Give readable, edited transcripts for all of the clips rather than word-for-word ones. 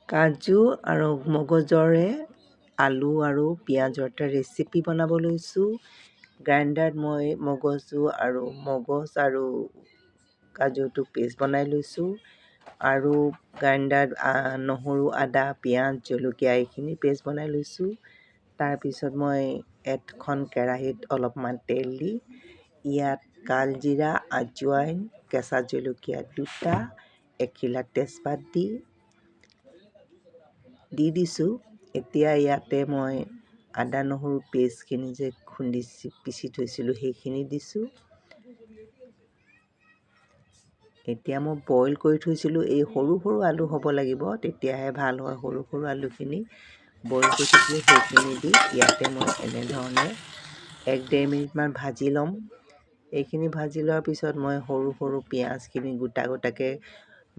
কাজু আৰু মগজৰে আলু আৰু পিঁয়াজৰ এটা ৰেচিপি বনাব লৈছোঁ। গ্ৰাইণ্ডাৰত মই মগজ আৰু কাজুটো পেষ্ট বনাই লৈছোঁ আৰু গ্ৰাইণ্ডাৰত নহৰু আদা পিঁয়াজ জলকীয়া এইখিনি পেষ্ট বনাই লৈছোঁ। তাৰপিছত মই এখন কেৰাহীত অলপমান তেল দি ইয়াত কালজিৰা আজৱাইন কেঁচা জলকীয়া দুটা এখিলা তেজপাত দি দিছোঁ। এতিয়া ইয়াতে মই আদা নহৰু পেষ্টখিনি যে পিচি থৈছিলোঁ সেইখিনি দিছোঁ। এতিয়া মই বইল কৰি থৈছিলোঁ, এই সৰু সৰু আলু হ'ব লাগিব, তেতিয়াহে ভাল হয়। সৰু সৰু আলুখিনি বইল কৰি থৈছিলোঁ সেইখিনি দি ইয়াতে মই এনেধৰণে 1-1.5 মিনিটমান ভাজি ল'ম। এইখিনি ভাজি লোৱাৰ পিছত মই সৰু সৰু পিঁয়াজখিনি গোটাকৈ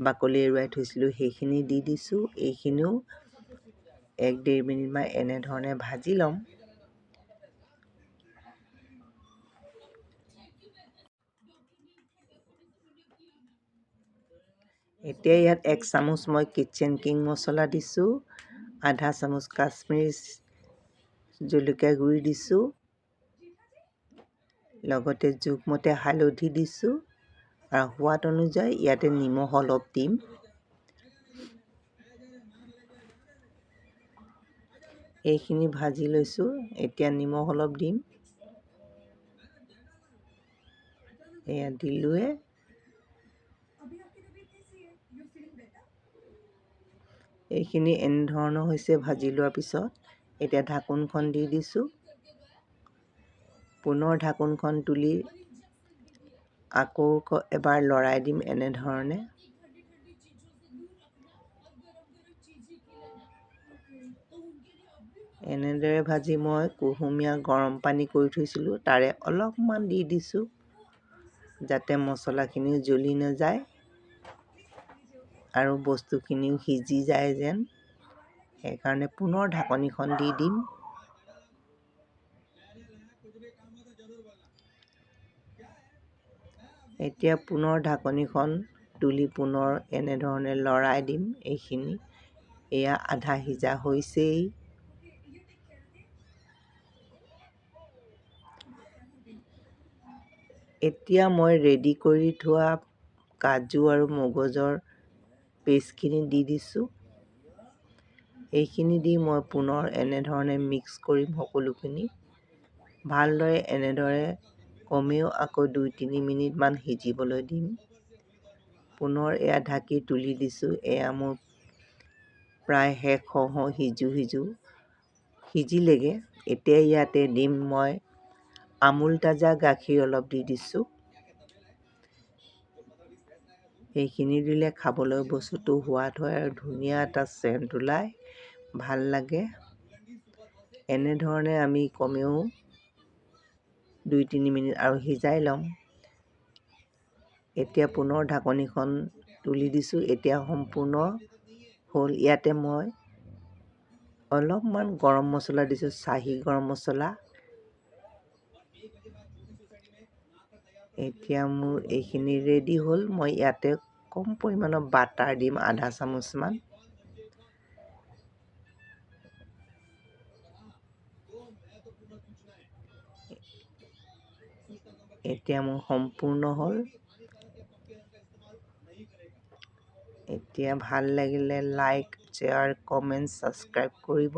বাকলি এৰুৱাই থৈছিলোঁ সেইখিনি দি দিছোঁ। এইখিনিও 1-1.5 মিনিটমান এনেধৰণে ভাজি ল'ম। এতিয়া ইয়াত 1 চামুচ মই কিটচেন কিং মছলা দিছোঁ, আধা চামুচ কাশ্মীৰী জলকীয়া গুড়ি দিছোঁ, লগতে জোখমতে হালধি দিছোঁ আৰু সোৱাদ অনুযায়ী ইয়াতে নিমখ অলপ দিম। এইখিনি ভাজি লৈছোঁ, এতিয়া নিমখ অলপ দিম। এয়া দিলোৱে। এইখিনি এনেধৰণৰ হৈছে ভাজি লোৱাৰ পিছত। এতিয়া ঢাকোনখন দি দিছোঁ। পুনৰ ঢাকোনখন তুলি আকৌ এবাৰ লৰাই দিম এনেধৰণে। এনেদৰে ভাজি মই কুহুমীয়া গৰম পানী কৰি থৈছিলোঁ তাৰে অলপমান দি দিছোঁ, যাতে মছলাখিনিও জ্বলি নাযায় আৰু বস্তুখিনিও সিজি যায় যেন। সেইকাৰণে পুনৰ ঢাকনিখন দি দিম। এতিয়া পুনৰ ঢাকনিখন তুলি পুনৰ এনেধৰণে লৰাই দিম। এয়া আধা সিজা হৈছেই। এতিয়া মই ৰেডি কৰি থোৱা কাজু আৰু মগজৰ পেষ্টখিনি দি দিছোঁ। এইখিনি দি মই পুনৰ এনেধৰণে মিক্স কৰিম সকলোখিনি। ভালদৰে এনেদৰে কমেও আকৌ 2-3 মিনিটমান সিজিবলৈ দিম। পুনৰ এয়া ঢাকি তুলি দিছোঁ। এয়া মোৰ প্ৰায় শেষ হওঁ সিজিলেগৈ। এতিয়া ইয়াতে দিম মই আমুল তাজা গাখীৰ অলপ দি দিছোঁ। এইখিনি দিলে খাবলৈ বস্তুটো সোৱাদ হয় আৰু ধুনীয়া এটা চেণ্ট ওলায়, ভাল লাগে। এনেধৰণে আমি কমেও 2-3 মিনিট আৰু সিজাই ল'ম। এতিয়া পুনৰ ঢাকনিখন তুলি দিছোঁ। এতিয়া সম্পূৰ্ণ হ'ল। ইয়াতে মই অলপমান গৰম মছলা দিছোঁ, চাহী গৰম মছলা। এতিয়া মোৰ এইখিনি ৰেডি হ'ল। মই ইয়াতে কম পৰিমাণৰ বাটাৰ দিম, আধা চামুচমান। এতিয়া মোৰ সম্পূৰ্ণ হ'ল। এতিয়া ভাল লাগিলে লাইক, শ্বেয়াৰ, কমেণ্ট, ছাবস্ক্ৰাইব কৰিব।